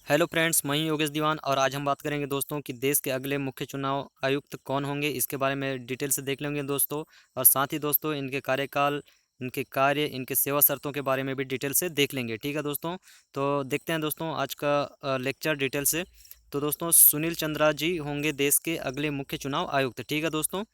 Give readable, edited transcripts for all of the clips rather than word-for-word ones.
Hello friends, मैं हूं योगेश दीवान और आज हम बात करेंगे दोस्तों कि देश के अगले मुख्य चुनाव आयुक्त कौन होंगे। इसके बारे में डिटेल से देख लेंगे दोस्तों। और साथ ही दोस्तों इनके कार्यकाल, इनके कार्य, इनके सेवा शर्तों के बारे में भी डिटेल से देख लेंगे। ठीक है दोस्तों, तो देखते हैं दोस्तों आज का लेक्चर डिटेल से। तो दोस्तों सुनील चंद्रा जी होंगे देश के अगले मुख्य चुनाव आयुक्त। ठीक है दोस्तों,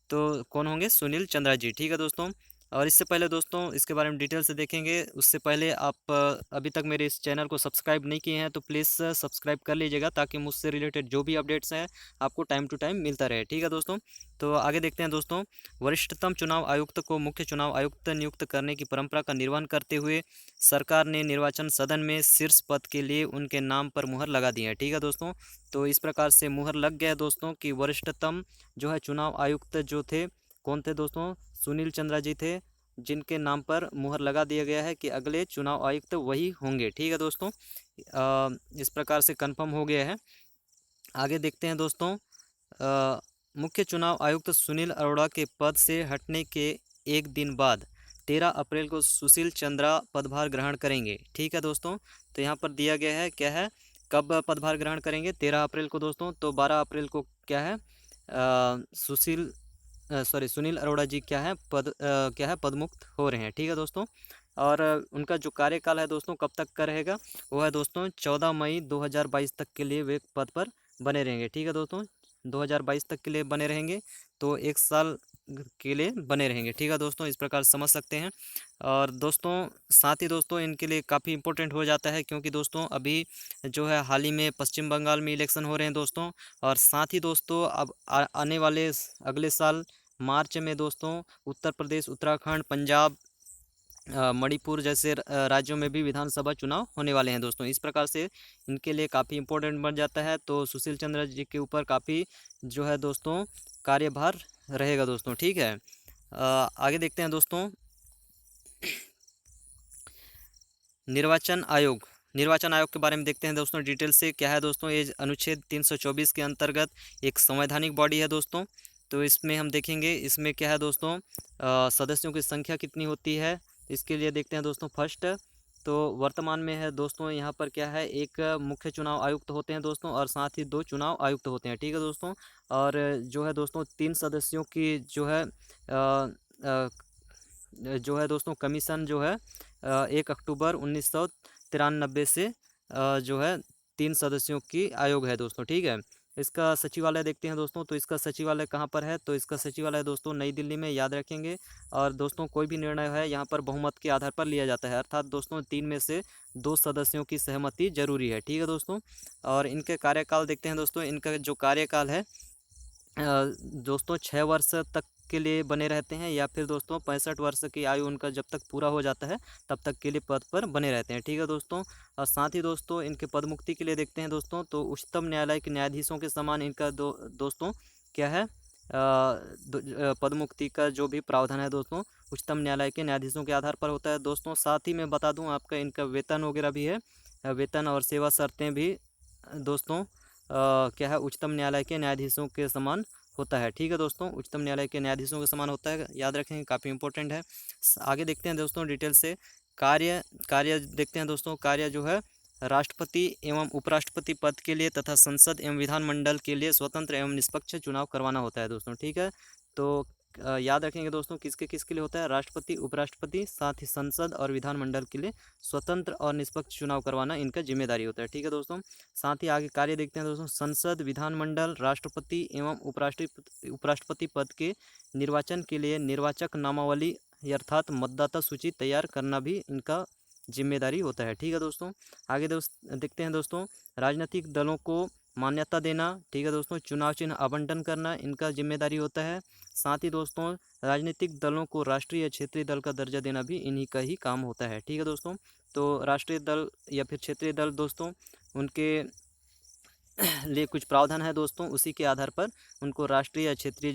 तो कौन होंगे? सुनील चंद्रा जी। ठीक है दोस्तों, और इससे पहले दोस्तों इसके बारे में डिटेल से देखेंगे। उससे पहले आप अभी तक मेरे इस चैनल को सब्सक्राइब नहीं किए हैं तो प्लीज़ सब्सक्राइब कर लीजिएगा, ताकि मुझसे रिलेटेड जो भी अपडेट्स हैं आपको टाइम टू टाइम मिलता रहे। ठीक है दोस्तों, तो आगे देखते हैं दोस्तों। वरिष्ठतम चुनाव आयुक्त को मुख्य चुनाव आयुक्त नियुक्त करने की परंपरा का निर्वहन करते हुए सरकार ने निर्वाचन सदन में शीर्ष पद के लिए उनके नाम पर मुहर लगा दी है। ठीक है दोस्तों, तो इस प्रकार से मुहर लग गया है दोस्तों कि वरिष्ठतम जो है चुनाव आयुक्त जो थे, कौन थे दोस्तों? सुनील चंद्रा जी थे, जिनके नाम पर मुहर लगा दिया गया है कि अगले चुनाव आयुक्त वही होंगे। ठीक है दोस्तों, इस प्रकार से कंफर्म हो गया है। आगे देखते हैं दोस्तों। मुख्य चुनाव आयुक्त सुनील अरोड़ा के पद से हटने के एक दिन बाद 13 अप्रैल को सुशील चंद्रा पदभार ग्रहण करेंगे। ठीक है दोस्तों, तो यहाँ पर दिया गया है क्या है, कब पदभार ग्रहण करेंगे? 13 अप्रैल को दोस्तों। तो 12 अप्रैल को क्या है, सुनील अरोड़ा जी क्या है पदमुक्त हो रहे हैं। ठीक है दोस्तों, और उनका जो कार्यकाल है दोस्तों कब तक का रहेगा, वो है दोस्तों 14 मई 2022 तक के लिए वे पद पर बने रहेंगे। ठीक है दोस्तों, 2022 तक के लिए बने रहेंगे, तो 1 साल के लिए बने रहेंगे। ठीक है दोस्तों, इस प्रकार से समझ सकते हैं। और दोस्तों साथ ही दोस्तों इनके लिए काफ़ी इंपॉर्टेंट हो जाता है, क्योंकि दोस्तों अभी जो है हाल ही में पश्चिम बंगाल में इलेक्शन हो रहे हैं दोस्तों। और साथ ही दोस्तों अब आने वाले अगले साल मार्च में दोस्तों उत्तर प्रदेश, उत्तराखंड, पंजाब, मणिपुर जैसे राज्यों में भी विधानसभा चुनाव होने वाले हैं दोस्तों। इस प्रकार से इनके लिए काफ़ी इम्पोर्टेंट बन जाता है। तो सुशील चंद्र जी के ऊपर काफ़ी जो है दोस्तों कार्यभार रहेगा दोस्तों। ठीक है, आगे देखते हैं दोस्तों। निर्वाचन आयोग, निर्वाचन आयोग के बारे में देखते हैं दोस्तों डिटेल से। क्या है दोस्तों, ये अनुच्छेद 324 के अंतर्गत एक संवैधानिक बॉडी है दोस्तों। तो इसमें हम देखेंगे, इसमें क्या है दोस्तों, सदस्यों की संख्या कितनी होती है, इसके लिए देखते हैं दोस्तों। फर्स्ट, तो वर्तमान में है दोस्तों यहाँ पर क्या है, एक मुख्य चुनाव आयुक्त होते हैं दोस्तों, और साथ ही 2 चुनाव आयुक्त होते हैं। ठीक है दोस्तों, और जो है दोस्तों 3 सदस्यों की जो है दोस्तों कमीशन जो है 1 अक्टूबर 1993 से जो है 3 सदस्यों की आयोग है दोस्तों। ठीक है, इसका सचिवालय देखते हैं दोस्तों। तो इसका सचिवालय कहाँ पर है, तो इसका सचिवालय दोस्तों नई दिल्ली में, याद रखेंगे। और दोस्तों कोई भी निर्णय है यहाँ पर बहुमत के आधार पर लिया जाता है, अर्थात दोस्तों 3 में से 2 सदस्यों की सहमति जरूरी है। ठीक है दोस्तों, और इनके कार्यकाल देखते हैं दोस्तों। इनका जो कार्यकाल है दोस्तों 6 वर्ष तक के लिए बने रहते हैं, या फिर दोस्तों 65 वर्ष की आयु उनका जब तक पूरा हो जाता है तब तक के लिए पद पर बने रहते हैं। ठीक है दोस्तों, और साथ ही दोस्तों इनके पद मुक्ति के लिए देखते हैं दोस्तों। तो उच्चतम न्यायालय के न्यायाधीशों के समान इनका दोस्तों क्या है, पद मुक्ति का जो भी प्रावधान है दोस्तों उच्चतम न्यायालय के न्यायाधीशों के आधार पर होता है दोस्तों। साथ ही मैं बता दूं आपका इनका वेतन वगैरह भी है, वेतन और सेवा शर्तें भी दोस्तों क्या है, उच्चतम न्यायालय के न्यायाधीशों के समान होता है। ठीक है दोस्तों, उच्चतम न्यायालय के न्यायाधीशों के समान होता है, याद रखेंगे, काफ़ी इंपॉर्टेंट है। आगे देखते हैं दोस्तों डिटेल से। कार्य कार्य देखते हैं दोस्तों। कार्य जो है राष्ट्रपति एवं उपराष्ट्रपति पद के लिए तथा संसद एवं विधानमंडल के लिए स्वतंत्र एवं निष्पक्ष चुनाव करवाना होता है दोस्तों। ठीक है, तो याद रखेंगे दोस्तों किसके किसके लिए होता है, राष्ट्रपति, उपराष्ट्रपति, साथ ही संसद और विधानमंडल के लिए स्वतंत्र और निष्पक्ष चुनाव करवाना इनका जिम्मेदारी होता है। ठीक है दोस्तों, साथ ही आगे कार्य देखते हैं दोस्तों। संसद, विधानमंडल, राष्ट्रपति एवं उपराष्ट्रपति पद के निर्वाचन के लिए निर्वाचक नामावली अर्थात मतदाता सूची तैयार करना भी इनका जिम्मेदारी होता है। ठीक है दोस्तों, आगे देखते हैं दोस्तों। राजनीतिक दलों को मान्यता देना, ठीक है दोस्तों, चुनाव चिन्ह आवंटन करना इनका जिम्मेदारी होता है। साथ ही दोस्तों राजनीतिक दलों को राष्ट्रीय या क्षेत्रीय दल का दर्जा देना भी इन्हीं का ही काम होता है। ठीक है दोस्तों, तो राष्ट्रीय दल या फिर क्षेत्रीय दल दोस्तों उनके लिए कुछ प्रावधान है दोस्तों, उसी के आधार पर उनको राष्ट्रीय या क्षेत्रीय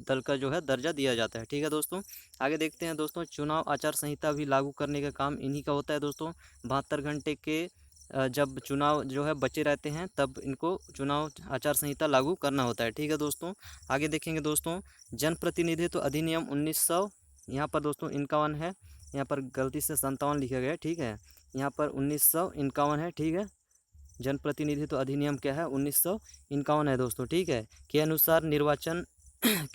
दल का जो है दर्जा दिया जाता है। ठीक है दोस्तों, आगे देखते हैं दोस्तों। चुनाव आचार संहिता भी लागू करने का काम इन्हीं का होता है दोस्तों। 72 घंटे के जब चुनाव जो है बचे रहते हैं तब इनको चुनाव आचार संहिता लागू करना होता है। ठीक है दोस्तों, आगे देखेंगे दोस्तों। जनप्रतिनिधित्व अधिनियम 1900, यहाँ पर दोस्तों 51 है, यहाँ पर गलती से 57 लिखा गया है। ठीक है, यहाँ पर 1951 है। ठीक है, जनप्रतिनिधित्व अधिनियम क्या है, 1951 है दोस्तों, ठीक है, के अनुसार निर्वाचन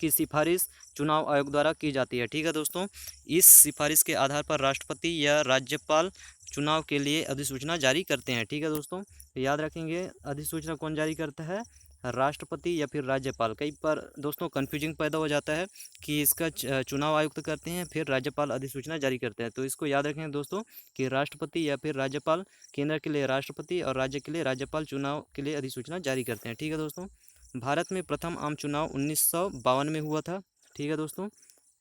की सिफारिश चुनाव आयोग द्वारा की जाती है। ठीक है दोस्तों, इस सिफारिश के आधार पर राष्ट्रपति या राज्यपाल चुनाव के लिए अधिसूचना जारी करते हैं। ठीक है दोस्तों, याद रखेंगे अधिसूचना कौन जारी करता है, राष्ट्रपति या फिर राज्यपाल। कई बार दोस्तों कन्फ्यूजिंग पैदा हो जाता है कि इसका चुनाव आयुक्त करते हैं फिर राज्यपाल अधिसूचना जारी करते हैं, तो इसको याद रखें दोस्तों कि राष्ट्रपति या फिर राज्यपाल, केंद्र के लिए राष्ट्रपति और राज्य के लिए राज्यपाल चुनाव के लिए अधिसूचना जारी करते हैं। ठीक है दोस्तों, भारत में प्रथम आम चुनाव 1952 में हुआ था। ठीक है दोस्तों,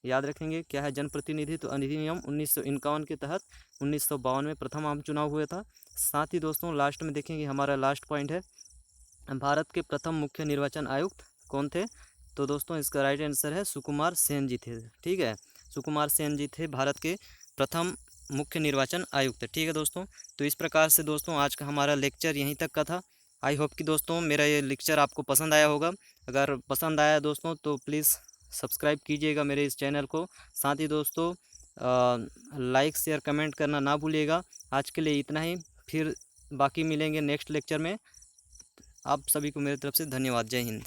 याद रखेंगे क्या है, जनप्रतिनिधित्व अधिनियम 1951 के तहत 1952 में प्रथम आम चुनाव हुआ था। साथ ही दोस्तों लास्ट में देखेंगे, हमारा लास्ट पॉइंट है, भारत के प्रथम मुख्य निर्वाचन आयुक्त कौन थे, तो दोस्तों इसका राइट आंसर है सुकुमार सेन जी थे। ठीक है, सुकुमार सेन जी थे भारत के प्रथम मुख्य निर्वाचन आयुक्त। ठीक है दोस्तों, तो इस प्रकार से दोस्तों आज का हमारा लेक्चर यहीं तक का था। आई होप कि दोस्तों मेरा ये लेक्चर आपको पसंद आया होगा। अगर पसंद आया दोस्तों तो प्लीज़ सब्सक्राइब कीजिएगा मेरे इस चैनल को। साथ ही दोस्तों लाइक शेयर कमेंट करना ना भूलिएगा। आज के लिए इतना ही, फिर बाकी मिलेंगे नेक्स्ट लेक्चर में। आप सभी को मेरी तरफ से धन्यवाद। जय हिंद।